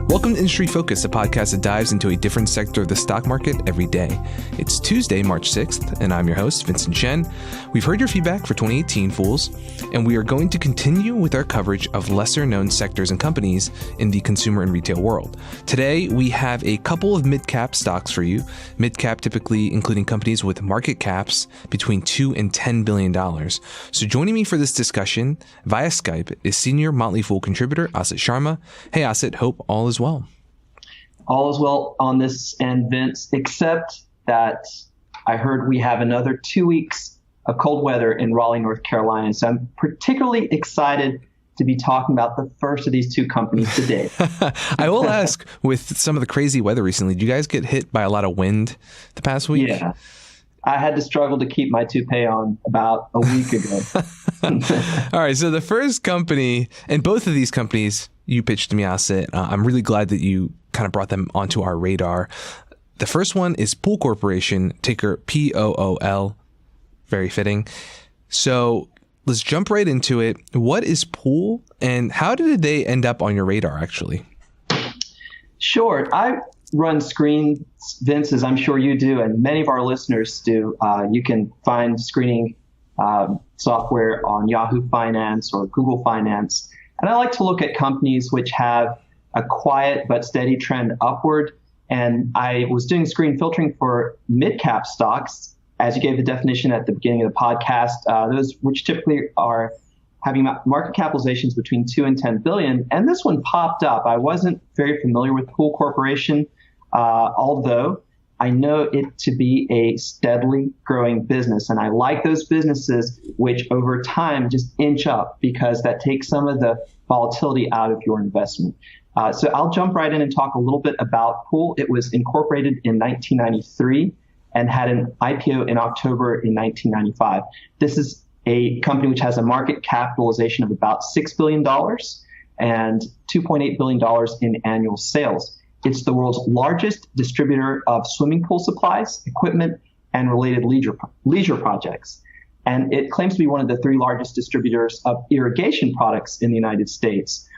Welcome to Industry Focus, a podcast that dives into a different sector of the stock market every day. It's Tuesday, March 6th, and I'm your host, Vincent Shen. We've heard your feedback for 2018, Fools, and we are going to continue with our coverage of lesser-known sectors and companies in the consumer and retail world. Today, we have a couple of mid-cap stocks for you. Mid-cap typically including companies with market caps between $2 and $10 billion. So joining me for this discussion via Skype is senior Motley Fool contributor Asit Sharma. Hey, Asit, hope all is well. All is well on this end, Vince, except that I heard we have another 2 weeks of cold weather in Raleigh, North Carolina. So I'm particularly excited to be talking about the first of these two companies today. I will ask, with some of the crazy weather recently, did you guys get hit by a lot of wind the past week? Yeah. I had to struggle to keep my toupee on about a week ago. All right. So the first company, and both of these companies you pitched to me, Asit. I'm really glad that you kind of brought them onto our radar. The first one is Pool Corporation, ticker POOL. Very fitting. So let's jump right into it. What is Pool, and how did they end up on your radar, actually? Sure. I run screens, Vince, as I'm sure you do, and many of our listeners do. You can find screening software on Yahoo Finance or Google Finance. And I like to look at companies which have a quiet but steady trend upward. And I was doing screen filtering for mid-cap stocks, as you gave the definition at the beginning of the podcast, those which typically are having market capitalizations between 2 and 10 billion. And this one popped up. I wasn't very familiar with Pool Corporation, although I know it to be a steadily growing business. And I like those businesses which over time just inch up, because that takes some of the volatility out of your investment. So I'll jump right in and talk a little bit about Pool. It was incorporated in 1993 and had an IPO in October in 1995. This is a company which has a market capitalization of about $6 billion and $2.8 billion in annual sales. It's the world's largest distributor of swimming pool supplies, equipment, and related leisure projects. And it claims to be one of the 3 largest distributors of irrigation products in the United States.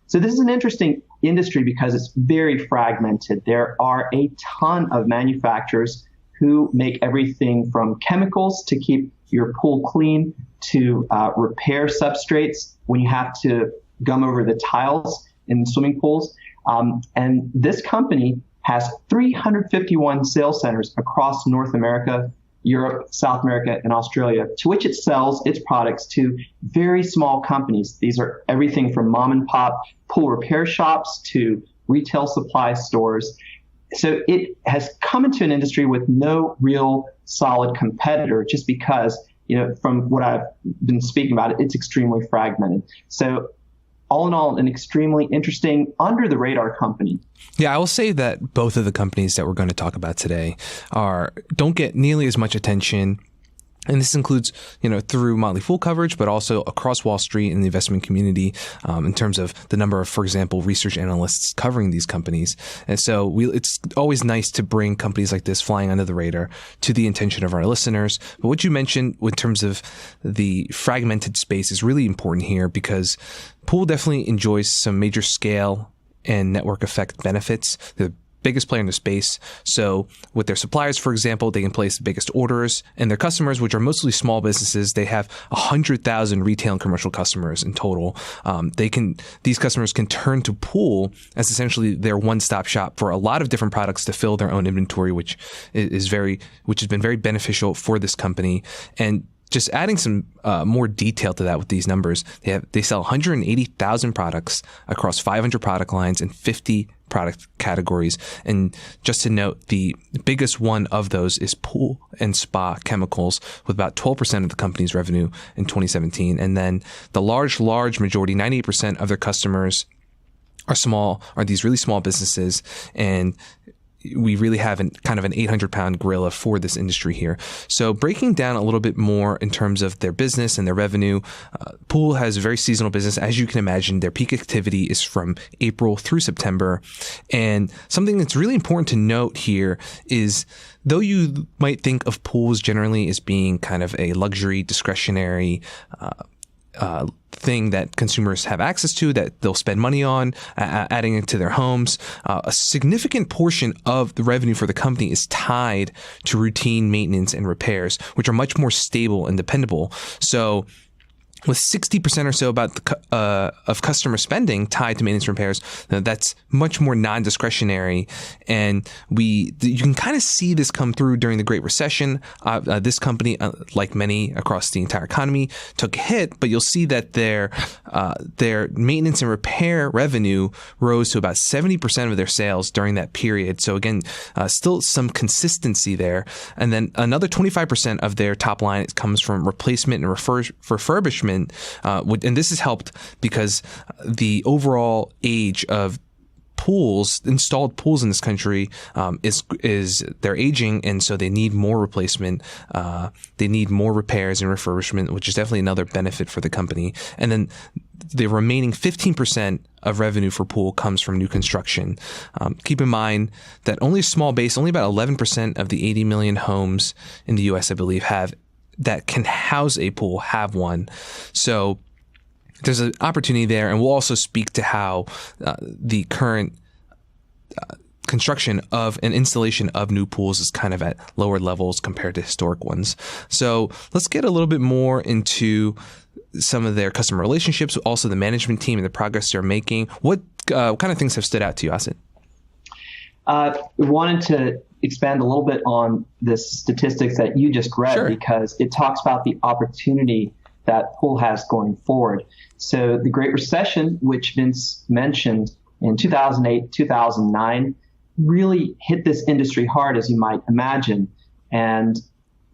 So this is an interesting industry because it's very fragmented. There are a ton of manufacturers who make everything from chemicals to keep your pool clean to repair substrates when you have to gum over the tiles in swimming pools. And this company has 351 sales centers across North America, Europe, South America, and Australia, to which it sells its products to very small companies. These are everything from mom and pop pool repair shops to retail supply stores. So it has come into an industry with no real solid competitor, just because, from what I've been speaking about, it's extremely fragmented. So all in all, an extremely interesting, under-the-radar company. Yeah, I will say that both of the companies that we're going to talk about today don't get nearly as much attention. And this includes, through Motley Fool coverage, but also across Wall Street and the investment community in terms of the number of, for example, research analysts covering these companies. And so it's always nice to bring companies like this flying under the radar to the attention of our listeners. But what you mentioned in terms of the fragmented space is really important here, because Pool definitely enjoys some major scale and network effect benefits. The biggest player in the space. So with their suppliers, for example, they can place the biggest orders, and their customers, which are mostly small businesses, they have 100,000 retail and commercial customers in total. These customers can turn to Pool as essentially their one-stop shop for a lot of different products to fill their own inventory, which has been very beneficial for this company. And just adding some more detail to that with these numbers, they sell 180,000 products across 500 product lines and 50 product categories. And just to note, the biggest one of those is pool and spa chemicals, with about 12% of the company's revenue in 2017. And then the large majority, 98% of their customers are these really small businesses, and we really have kind of an 800-pound gorilla for this industry here. So breaking down a little bit more in terms of their business and their revenue, Pool has a very seasonal business. As you can imagine, their peak activity is from April through September. And something that's really important to note here is, though you might think of pools generally as being kind of a luxury, discretionary thing that consumers have access to, that they'll spend money on, adding it to their homes. A significant portion of the revenue for the company is tied to routine maintenance and repairs, which are much more stable and dependable. So with 60% or so of customer spending tied to maintenance repairs, that's much more non-discretionary. And you can kind of see this come through during the Great Recession. This company, like many across the entire economy, took a hit, but you'll see that their maintenance and repair revenue rose to about 70% of their sales during that period. So again, still some consistency there. And then another 25% of their top line comes from replacement and refurbishment. And this has helped because the overall age of installed pools in this country is they're aging, and so they need more replacement. They need more repairs and refurbishment, which is definitely another benefit for the company. And then the remaining 15% of revenue for pool comes from new construction. Keep in mind that only a small base, only about 11% of the 80 million homes in the U.S., I believe, that can house a pool have one. So there's an opportunity there, and we'll also speak to how the current construction of and installation of new pools is kind of at lower levels compared to historic ones. So let's get a little bit more into some of their customer relationships, also the management team and the progress they're making. What kind of things have stood out to you, Asit? We wanted to expand a little bit on the statistics that you just read, Sure, because it talks about the opportunity that pool has going forward. So the Great Recession, which Vince mentioned in 2008, 2009, really hit this industry hard, as you might imagine. And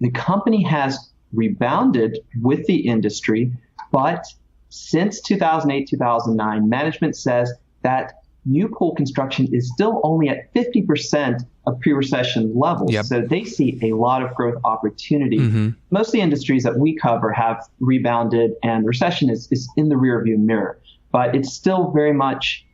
the company has rebounded with the industry, but since 2008, 2009, management says that new pool construction is still only at 50% of pre-recession levels. Yep. So they see a lot of growth opportunity. Mm-hmm. Most of the industries that we cover have rebounded, and recession is in the rearview mirror. But it's still very much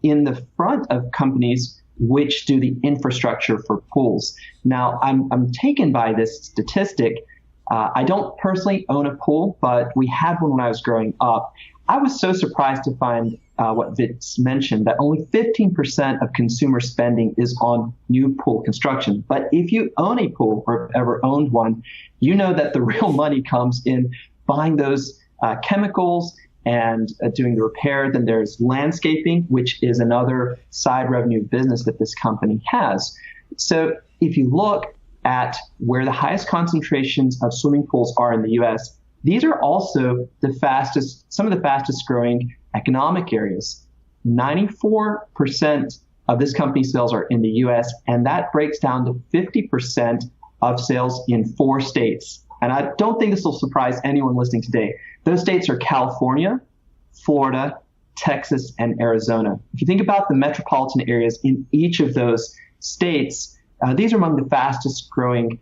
in the front of companies which do the infrastructure for pools. Now, I'm taken by this statistic. I don't personally own a pool, but we had one when I was growing up. I was so surprised to find what Vince mentioned, that only 15% of consumer spending is on new pool construction. But if you own a pool or have ever owned one, you know that the real money comes in buying those chemicals and doing the repair. Then there's landscaping, which is another side revenue business that this company has. So if you look at where the highest concentrations of swimming pools are in the U.S., these are also some of the fastest growing economic areas. 94% of this company's sales are in the U.S., and that breaks down to 50% of sales in 4 states. And I don't think this will surprise anyone listening today. Those states are California, Florida, Texas, and Arizona. If you think about the metropolitan areas in each of those states, these are among the fastest growing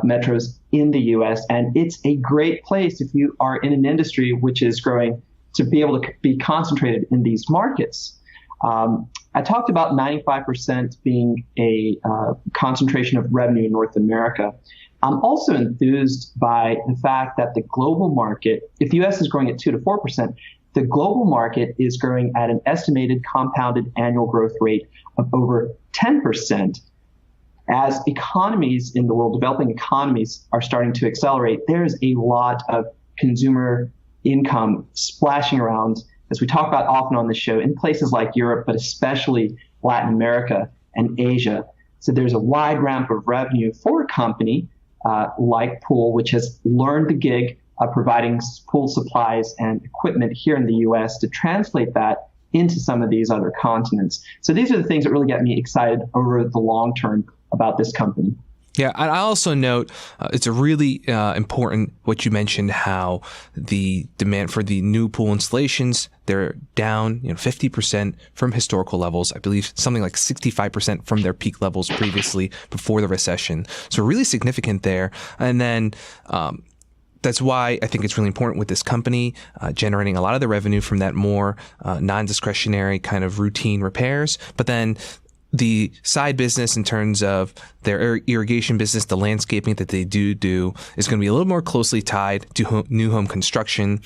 metros in the U.S., and it's a great place if you are in an industry which is growing to be able to be concentrated in these markets. I talked about 95% being a concentration of revenue in North America. I'm also enthused by the fact that the global market, if the U.S. is growing at 2 to 4%, the global market is growing at an estimated compounded annual growth rate of over 10%. As economies in the world, developing economies, are starting to accelerate, there's a lot of consumer income splashing around, as we talk about often on the show, in places like Europe, but especially Latin America and Asia. So there's a wide ramp of revenue for a company like Pool, which has learned the gig of providing pool supplies and equipment here in the U.S. to translate that into some of these other continents. So these are the things that really get me excited over the long term about this company. Yeah, I also note it's a really important what you mentioned, how the demand for the new pool installations, they're down 50% from historical levels. I believe something like 65% from their peak levels previously before the recession. So really significant there. And then that's why I think it's really important with this company generating a lot of the revenue from that more non-discretionary kind of routine repairs. But then the side business in terms of their irrigation business, the landscaping that they do is going to be a little more closely tied to new home construction.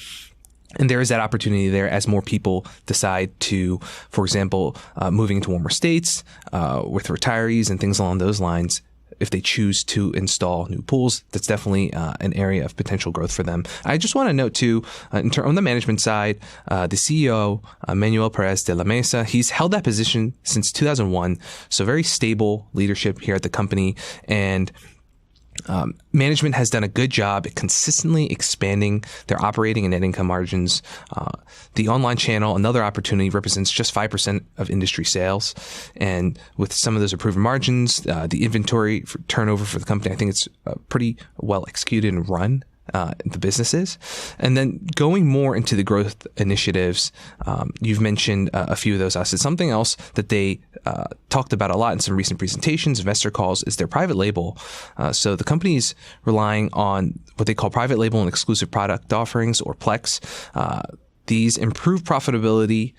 And there is that opportunity there as more people decide to, for example, moving into warmer states with retirees and things along those lines. If they choose to install new pools, that's definitely an area of potential growth for them. I just want to note too, on the management side, the CEO, Manuel Perez de la Mesa, he's held that position since 2001. So very stable leadership here at the company. And management has done a good job at consistently expanding their operating and net income margins. The online channel, another opportunity, represents just 5% of industry sales. And with some of those improved margins, the inventory turnover for the company, I think it's pretty well executed and run. The businesses. And then going more into the growth initiatives, you've mentioned a few of those assets. Something else that they talked about a lot in some recent presentations, investor calls, is their private label. So the company's relying on what they call private label and exclusive product offerings, or Plex. These improve profitability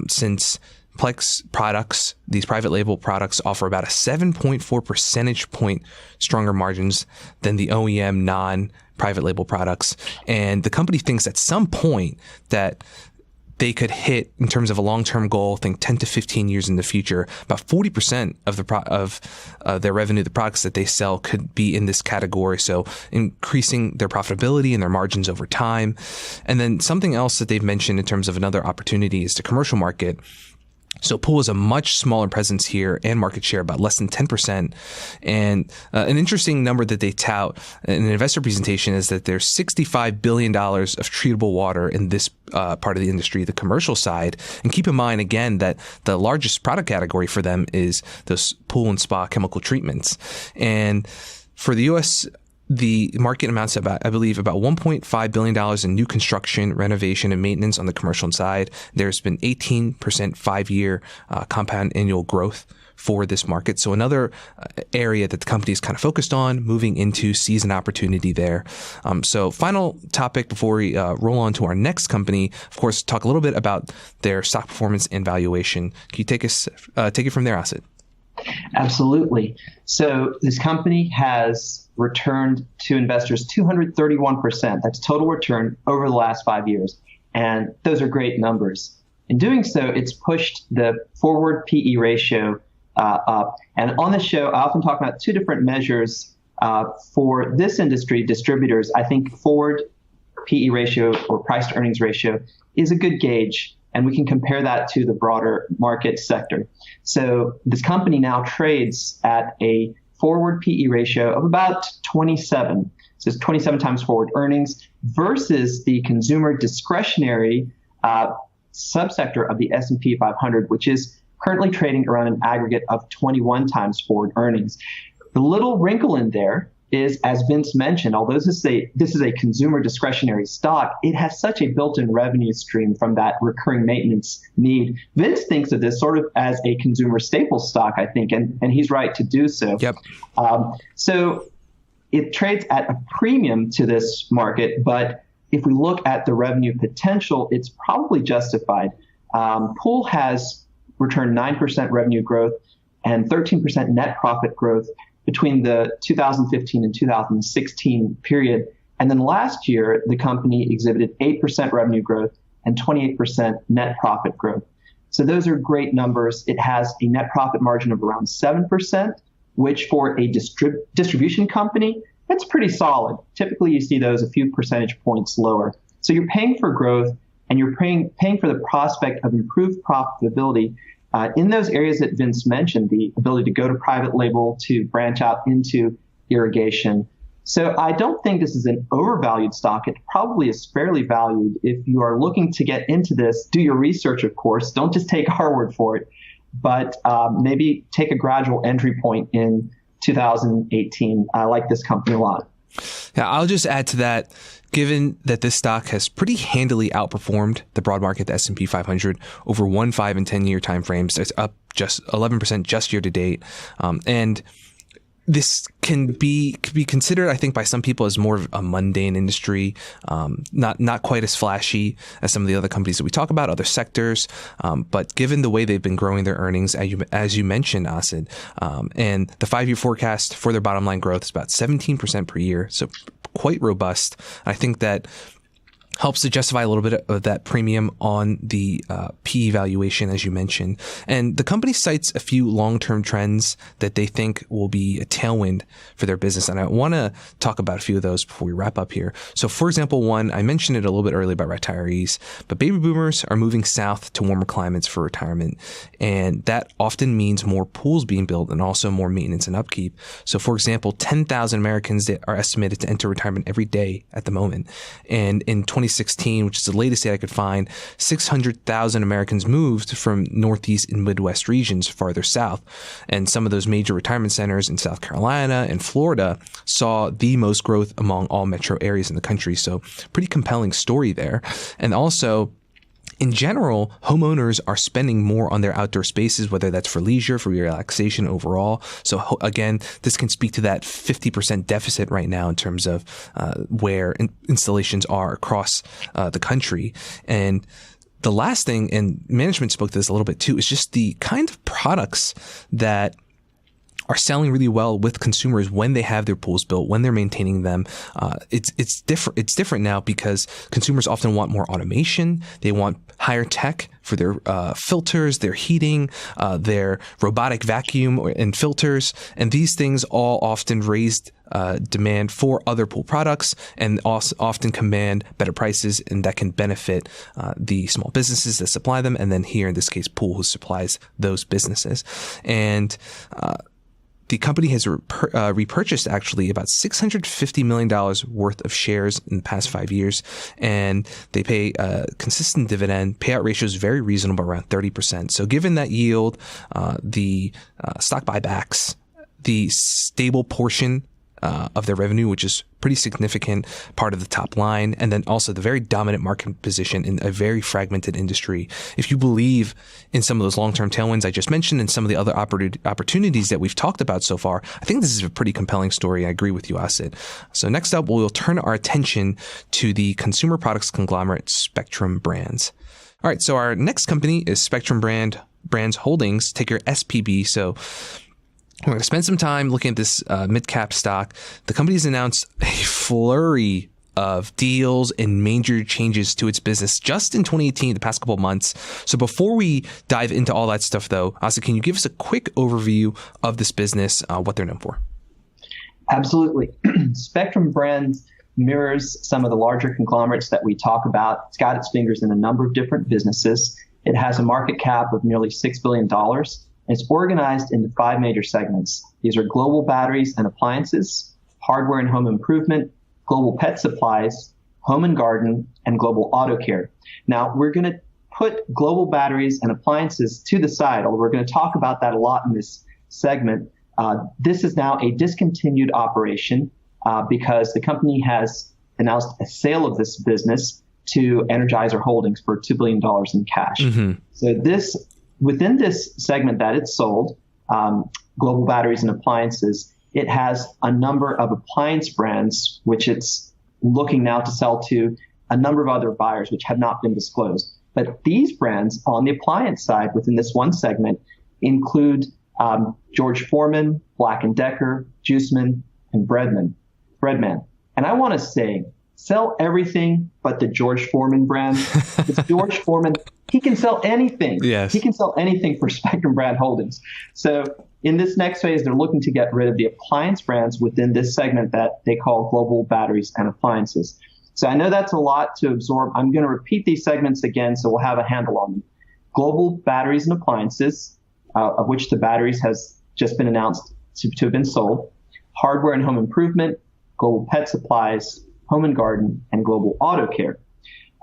since Plex products, these private label products, offer about a 7.4 percentage point stronger margins than the OEM non-private label products. And the company thinks at some point that they could hit, in terms of a long-term goal, think 10 to 15 years in the future, about 40% of their revenue, the products that they sell, could be in this category. So increasing their profitability and their margins over time. And then something else that they've mentioned in terms of another opportunity is the commercial market. So pool is a much smaller presence here and market share, about less than 10%. And an interesting number that they tout in an investor presentation is that there's $65 billion of treatable water in this part of the industry, the commercial side. And keep in mind, again, that the largest product category for them is those pool and spa chemical treatments. And for the U.S., the market amounts to about $1.5 billion in new construction, renovation, and maintenance on the commercial side. There's been 18% 5-year compound annual growth for this market. So another area that the company is kind of focused on, moving into season opportunity there. So final topic before we roll on to our next company, of course, talk a little bit about their stock performance and valuation. Can you take it from there, Asit? Absolutely. So this company has returned to investors 231%. That's total return over the last 5 years. And those are great numbers. In doing so, it's pushed the forward PE ratio up. And on the show, I often talk about two different measures for this industry, distributors. I think forward PE ratio, or price to earnings ratio, is a good gauge. And we can compare that to the broader market sector. So this company now trades at a forward PE ratio of about 27. So it's 27 times forward earnings versus the consumer discretionary subsector of the S&P 500, which is currently trading around an aggregate of 21 times forward earnings. The little wrinkle in there is, as Vince mentioned, although this is a consumer discretionary stock, it has such a built-in revenue stream from that recurring maintenance need. Vince thinks of this sort of as a consumer staple stock, I think, and he's right to do so. Yep. So it trades at a premium to this market, but if we look at the revenue potential, it's probably justified. Pool has returned 9% revenue growth and 13% net profit growth between the 2015 and 2016 period. And then last year, the company exhibited 8% revenue growth and 28% net profit growth. So those are great numbers. It has a net profit margin of around 7%, which for a distribution company, that's pretty solid. Typically, you see those a few percentage points lower. So you're paying for growth, and you're paying for the prospect of improved profitability in those areas that Vince mentioned, the ability to go to private label, to branch out into irrigation. So I don't think this is an overvalued stock. It probably is fairly valued. If you are looking to get into this, do your research, of course. Don't just take our word for it, but maybe take a gradual entry point in 2018. I like this company a lot. Yeah, I'll just add to that. Given that this stock has pretty handily outperformed the broad market, the S&P 500, over 1, 5, and 10-year timeframes, it's up just 11% just year to date. And this can be considered, I think, by some people as more of a mundane industry, not quite as flashy as some of the other companies that we talk about, other sectors. But given the way they've been growing their earnings, as you mentioned, Asid, and the 5-year forecast for their bottom line growth is about 17% per year, so quite robust. I think that helps to justify a little bit of that premium on the PE valuation, as you mentioned. And the company cites a few long-term trends that they think will be a tailwind for their business. And I want to talk about a few of those before we wrap up here. So, for example, one, I mentioned it a little bit earlier about retirees, but baby boomers are moving south to warmer climates for retirement. And that often means more pools being built and also more maintenance and upkeep. So, for example, 10,000 Americans that are estimated to enter retirement every day at the moment. And in 2016, which is the latest data I could find, 600,000 Americans moved from Northeast and Midwest regions farther south. And some of those major retirement centers in South Carolina and Florida saw the most growth among all metro areas in the country. So pretty compelling story there. And also, in general, homeowners are spending more on their outdoor spaces, whether that's for leisure, for relaxation overall. So again, this can speak to that 50% deficit right now in terms of where installations are across the country. And the last thing, and management spoke to this a little bit too, is just the kind of products that are selling really well with consumers when they have their pools built, when they're maintaining them. It's different. It's different now because consumers often want more automation. They want higher tech for their filters, their heating, their robotic vacuum and filters, and these things all often raised demand for other pool products and also often command better prices, and that can benefit the small businesses that supply them, and then here in this case, Pool, who supplies those businesses. And the company has repurchased actually about $650 million worth of shares in the past 5 years, and they pay a consistent dividend. Payout ratio is very reasonable, around 30%. So given that yield, the stock buybacks, the stable portion of their revenue, which is pretty significant part of the top line, and then also the very dominant market position in a very fragmented industry. If you believe in some of those long-term tailwinds I just mentioned and some of the other opportunities that we've talked about so far, I think this is a pretty compelling story. I agree with you, Asit. So next up, we'll turn our attention to the consumer products conglomerate Spectrum Brands. All right, so our next company is Spectrum Brands Holdings, ticker SPB. So we're going to spend some time looking at this mid-cap stock. The company's announced a flurry of deals and major changes to its business just in 2018, the past couple of months. So before we dive into all that stuff, though, Asa, can you give us a quick overview of this business, what they're known for? Absolutely. Spectrum Brands mirrors some of the larger conglomerates that we talk about. It's got its fingers in a number of different businesses. It has a market cap of nearly $6 billion. It's organized into 5 major segments. These are global batteries and appliances, hardware and home improvement, global pet supplies, home and garden, and global auto care. Now, we're going to put global batteries and appliances to the side, although we're going to talk about that a lot in this segment. This is now a discontinued operation because the company has announced a sale of this business to Energizer Holdings for $2 billion in cash. Mm-hmm. So within this segment that it's sold, global batteries and appliances, it has a number of appliance brands, which it's looking now to sell to a number of other buyers, which have not been disclosed. But these brands on the appliance side within this one segment include George Foreman, Black & Decker, Juiceman, and Breadman. And I want to say, sell everything but the George Foreman brand. It's George Foreman. He can sell anything. Yes. He can sell anything for Spectrum Brand Holdings. So in this next phase, they're looking to get rid of the appliance brands within this segment that they call global batteries and appliances. So I know that's a lot to absorb. I'm going to repeat these segments again so we'll have a handle on them. Global batteries and appliances, of which the batteries has just been announced to have been sold. Hardware and home improvement, global pet supplies, home and garden, and global auto care.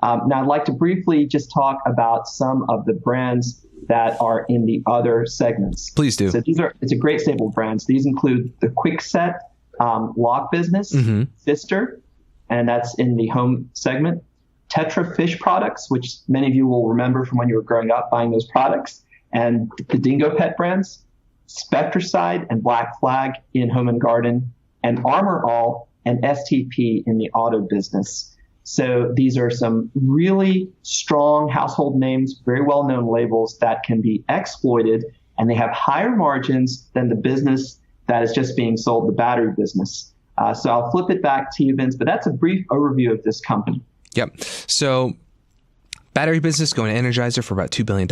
Now, I'd like to briefly just talk about some of the brands that are in the other segments. Please do. So it's a great stable of brands. These include the Kwikset lock business, mm-hmm. Pfister, and that's in the home segment. Tetra Fish products, which many of you will remember from when you were growing up buying those products, and the Dingo Pet brands, Spectracide and Black Flag in home and garden, and Armor All and STP in the auto business. So these are some really strong household names, very well-known labels that can be exploited, and they have higher margins than the business that is just being sold, the battery business. So I'll flip it back to you, Vince, but that's a brief overview of this company. Yep. So battery business going to Energizer for about $2 billion.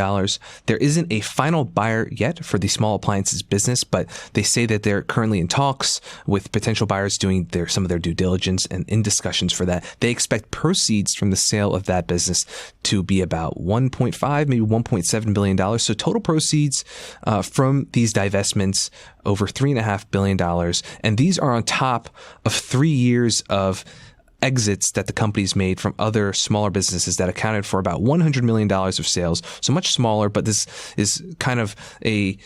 There isn't a final buyer yet for the small appliances business, but they say that they're currently in talks with potential buyers doing some of their due diligence and in discussions for that. They expect proceeds from the sale of that business to be about $1.5, maybe $1.7 billion. So total proceeds from these divestments over $3.5 billion. And these are on top of 3 years of exits that the company's made from other smaller businesses that accounted for about $100 million of sales. So much smaller, but this is kind of a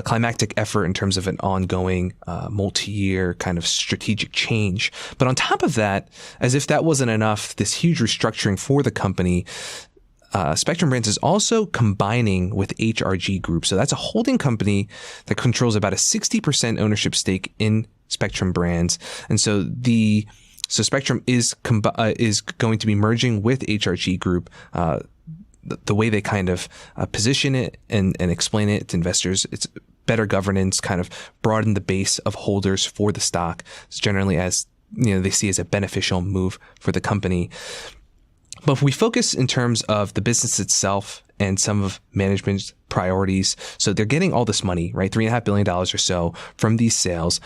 climactic effort in terms of an ongoing multi-year kind of strategic change. But on top of that, as if that wasn't enough, this huge restructuring for the company, Spectrum Brands is also combining with HRG Group. So that's a holding company that controls about a 60% ownership stake in Spectrum Brands. And so So Spectrum is going to be merging with HRG Group. The way they kind of position it and explain it to investors, it's better governance, kind of broaden the base of holders for the stock. It's generally, as they see as a beneficial move for the company. But if we focus in terms of the business itself and some of management's priorities, so they're getting all this money, right? $3.5 billion or so from these sales.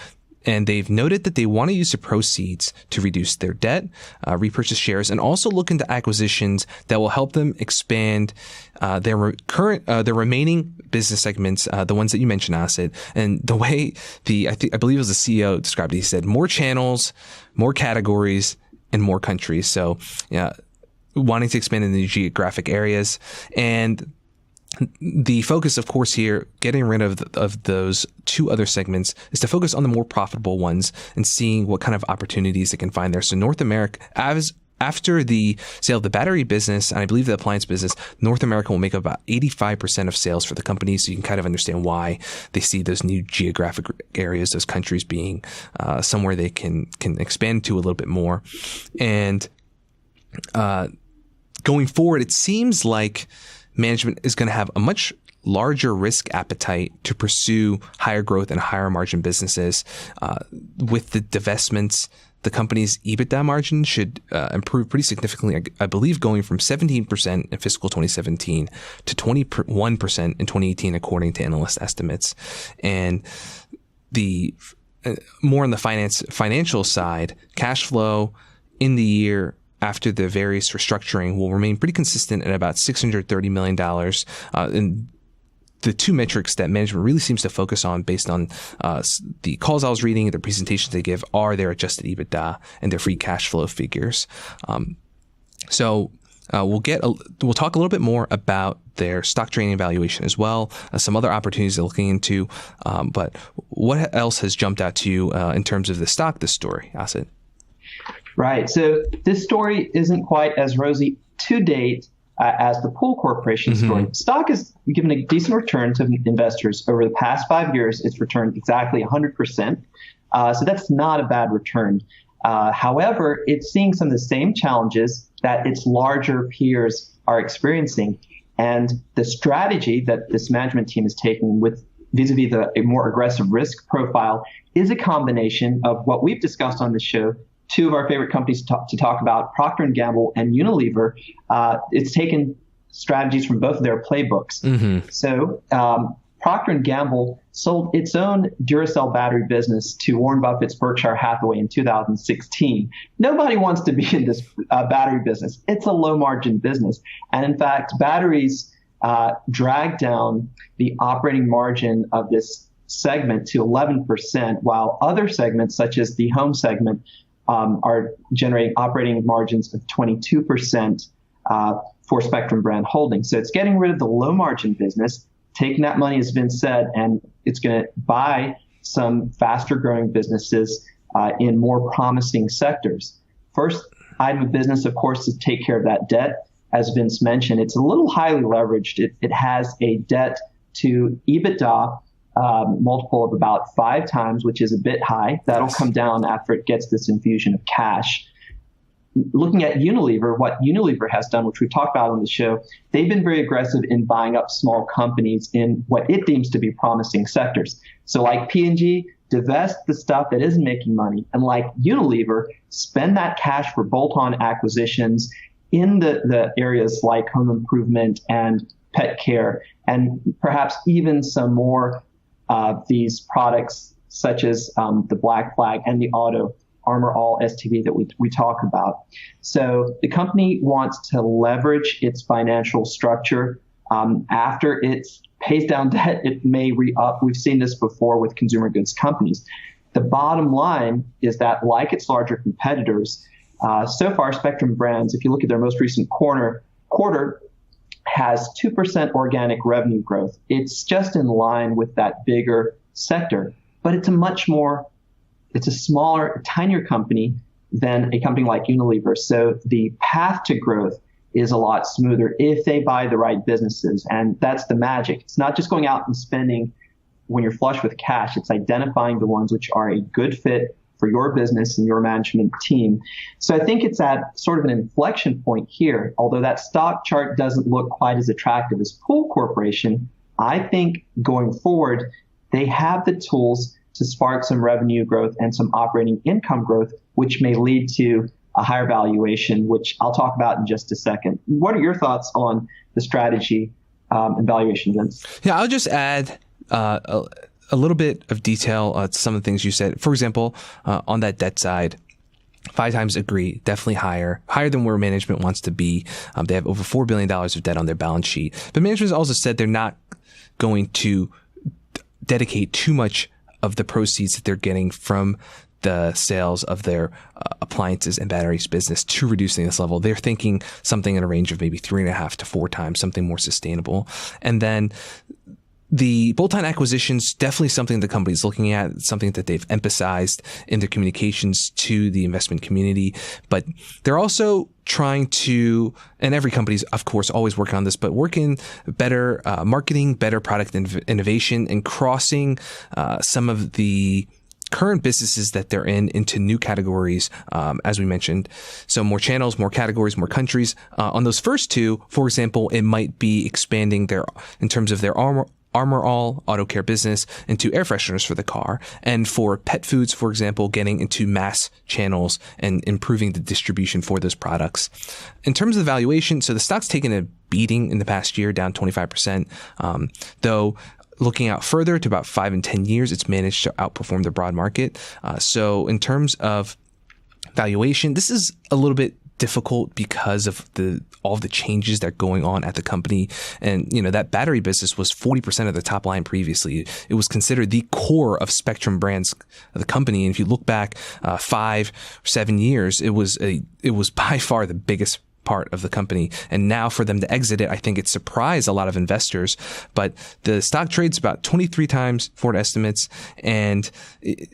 And they've noted that they want to use the proceeds to reduce their debt, repurchase shares, and also look into acquisitions that will help them expand their remaining business segments, the ones that you mentioned, Asit. And the way I believe it was the CEO described it, he said more channels, more categories, and more countries. So, wanting to expand in the geographic areas. And the focus, of course, here, getting rid of those two other segments, is to focus on the more profitable ones and seeing what kind of opportunities they can find there. So North America, after the sale of the battery business, and I believe the appliance business, North America will make up about 85% of sales for the company. So you can kind of understand why they see those new geographic areas, those countries being somewhere they can expand to a little bit more. And going forward, it seems like management is going to have a much larger risk appetite to pursue higher growth and higher margin businesses. With the divestments, the company's EBITDA margin should improve pretty significantly, I believe, going from 17% in fiscal 2017 to 21% in 2018, according to analyst estimates. And the more on the financial side, cash flow in the year after the various restructuring will remain pretty consistent at about $630 million. And the two metrics that management really seems to focus on based on the calls I was reading, the presentations they give, are their adjusted EBITDA and their free cash flow figures. So we'll talk a little bit more about their stock trading valuation as well, some other opportunities they're looking into. But what else has jumped out to you in terms of the stock, this story, Asit? Right. So this story isn't quite as rosy to date as the Pool Corporation story. Stock has given a decent return to investors over the past 5 years. It's returned exactly 100%. So that's not a bad return. However, it's seeing some of the same challenges that its larger peers are experiencing. And the strategy that this management team is taking with vis-a-vis a more aggressive risk profile is a combination of what we've discussed on this show. Two of our favorite companies to talk about, Procter & Gamble and Unilever. It's taken strategies from both of their playbooks. So Procter & Gamble sold its own Duracell battery business to Warren Buffett's Berkshire Hathaway in 2016. Nobody wants to be in this battery business. It's a low-margin business. And in fact, batteries drag down the operating margin of this segment to 11%, while other segments, such as the home segment, are generating operating margins of 22% for Spectrum Brand Holdings. So it's getting rid of the low margin business, taking that money, has been said, and it's going to buy some faster growing businesses in more promising sectors. First item of business, of course, is to take care of that debt. As Vince mentioned, it's a little highly leveraged. It has a debt to EBITDA multiple of about 5 times, which is a bit high. That'll come down after it gets this infusion of cash. Looking at Unilever, what Unilever has done, which we've talked about on the show, they've been very aggressive in buying up small companies in what it deems to be promising sectors. So like P&G divest the stuff that isn't making money, and like Unilever, spend that cash for bolt-on acquisitions in the areas like home improvement and pet care, and perhaps even some more of these products such as the Black Flag and the Auto Armor All STV that we talk about. So the company wants to leverage its financial structure. After it pays down debt, it may re-up. We've seen this before with consumer goods companies. The bottom line is that, like its larger competitors, so far Spectrum Brands, if you look at their most recent quarter, has 2% organic revenue growth. It's just in line with that bigger sector, but it's a smaller, tinier company than a company like Unilever. So the path to growth is a lot smoother if they buy the right businesses. And that's the magic. It's not just going out and spending when you're flush with cash. It's identifying the ones which are a good fit for your business and your management team. So I think it's at sort of an inflection point here. Although that stock chart doesn't look quite as attractive as Pool Corporation, I think going forward, they have the tools to spark some revenue growth and some operating income growth, which may lead to a higher valuation, which I'll talk about in just a second. What are your thoughts on the strategy and valuation, Vince? Yeah, I'll just add a little bit of detail to some of the things you said. For example, on that debt side, 5 times agree, definitely higher than where management wants to be. They have over $4 billion of debt on their balance sheet. But management has also said they're not going to dedicate too much of the proceeds that they're getting from the sales of their appliances and batteries business to reducing this level. They're thinking something in a range of maybe 3.5 to 4 times, something more sustainable. And then the bolt-on acquisitions, definitely something the company's looking at, something that they've emphasized in their communications to the investment community. But they're also trying to, and every company's, of course, always working on this, but working better marketing, better product innovation, and crossing some of the current businesses that they're in into new categories, as we mentioned. So more channels, more categories, more countries. On those first two, for example, it might be expanding in terms of their Armor All auto care business into air fresheners for the car. And for pet foods, for example, getting into mass channels and improving the distribution for those products. In terms of the valuation, so the stock's taken a beating in the past year, down 25%, though looking out further to about 5 and 10 years, it's managed to outperform the broad market. So in terms of valuation, this is a little bit difficult because of all the changes that are going on at the company. And, that battery business was 40% of the top line previously. It was considered the core of Spectrum Brands, the company. And if you look back 5 or 7 years, it was by far the biggest part of the company. And now for them to exit it, I think it surprised a lot of investors. But the stock trades about 23 times forward estimates, and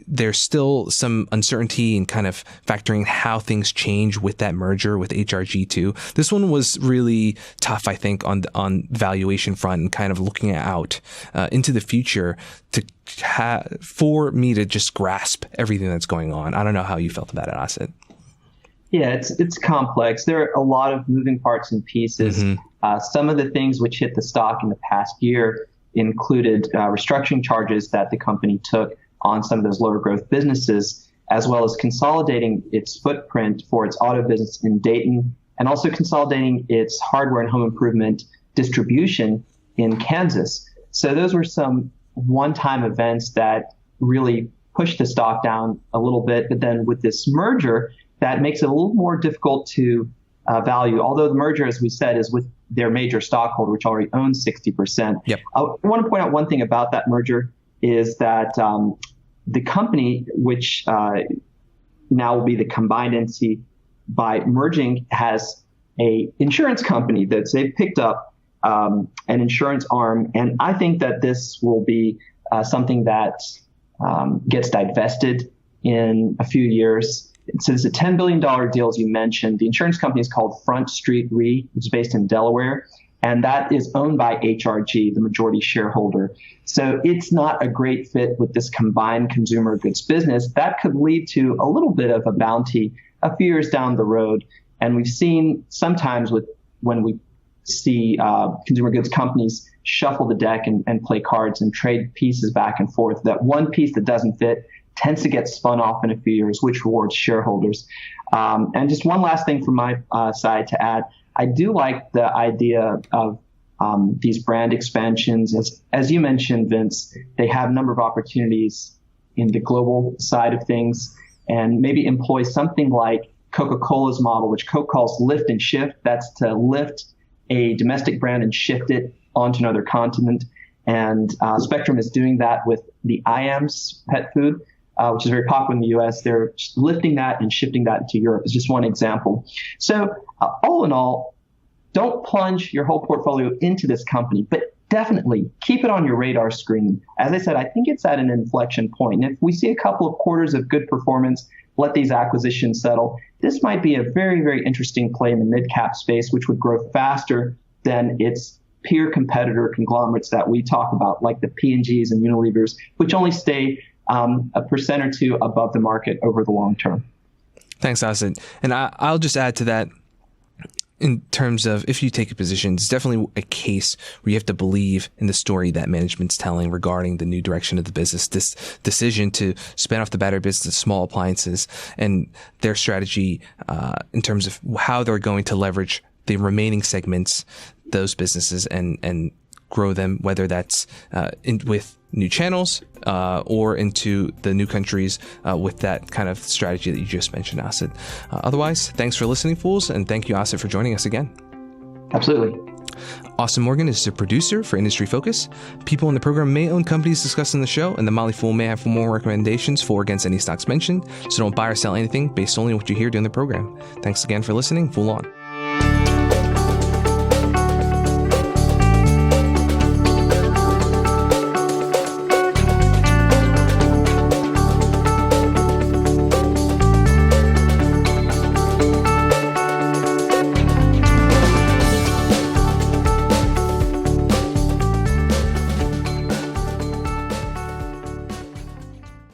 there's still some uncertainty in kind of factoring how things change with that merger with HRG2. This one was really tough, I think, on valuation front and kind of looking out into the future for me to just grasp everything that's going on. I don't know how you felt about it, Asit. Yeah, it's complex. There are a lot of moving parts and pieces. Mm-hmm. Some of the things which hit the stock in the past year included restructuring charges that the company took on some of those lower growth businesses, as well as consolidating its footprint for its auto business in Dayton, and also consolidating its hardware and home improvement distribution in Kansas. So those were some one-time events that really pushed the stock down a little bit. But then with this merger, that makes it a little more difficult to value, although the merger, as we said, is with their major stockholder, which already owns 60%. Yep. I want to point out one thing about that merger is that the company, which now will be the combined entity by merging, has a insurance company that they've picked up, an insurance arm. And I think that this will be something that gets divested in a few years. So it's a $10 billion deal, as you mentioned. The insurance company is called Front Street Re, which is based in Delaware, and that is owned by HRG, the majority shareholder. So it's not a great fit with this combined consumer goods business. That could lead to a little bit of a bounty a few years down the road. And we've seen sometimes when we see consumer goods companies shuffle the deck and play cards and trade pieces back and forth. That one piece that doesn't fit tends to get spun off in a few years, which rewards shareholders. And just one last thing from my side to add, I do like the idea of these brand expansions. As you mentioned, Vince, they have a number of opportunities in the global side of things, and maybe employ something like Coca-Cola's model, which Coke calls lift and shift. That's to lift a domestic brand and shift it onto another continent. And Spectrum is doing that with the IAMS pet food, which is very popular in the US. They're lifting that and shifting that into Europe. It's just one example. So all in all, don't plunge your whole portfolio into this company, but definitely keep it on your radar screen. As I said, I think it's at an inflection point. And if we see a couple of quarters of good performance, let these acquisitions settle, this might be a very, very interesting play in the mid-cap space, which would grow faster than its peer competitor conglomerates that we talk about, like the P&Gs and Unilevers, which only stay a percent or two above the market over the long term. Thanks, Asit. And I'll just add to that. In terms of if you take a position, it's definitely a case where you have to believe in the story that management's telling regarding the new direction of the business, this decision to spin off the battery business, small appliances, and their strategy in terms of how they're going to leverage the remaining segments, those businesses, and grow them, whether that's with new channels or into the new countries with that kind of strategy that you just mentioned, Asit. Otherwise, thanks for listening, fools, and thank you, Asit, for joining us again. Absolutely. Austin Morgan is the producer for Industry Focus. People in the program may own companies discussed in the show, and the Motley Fool may have more recommendations for or against any stocks mentioned, so don't buy or sell anything based only on what you hear during the program. Thanks again for listening. Fool on.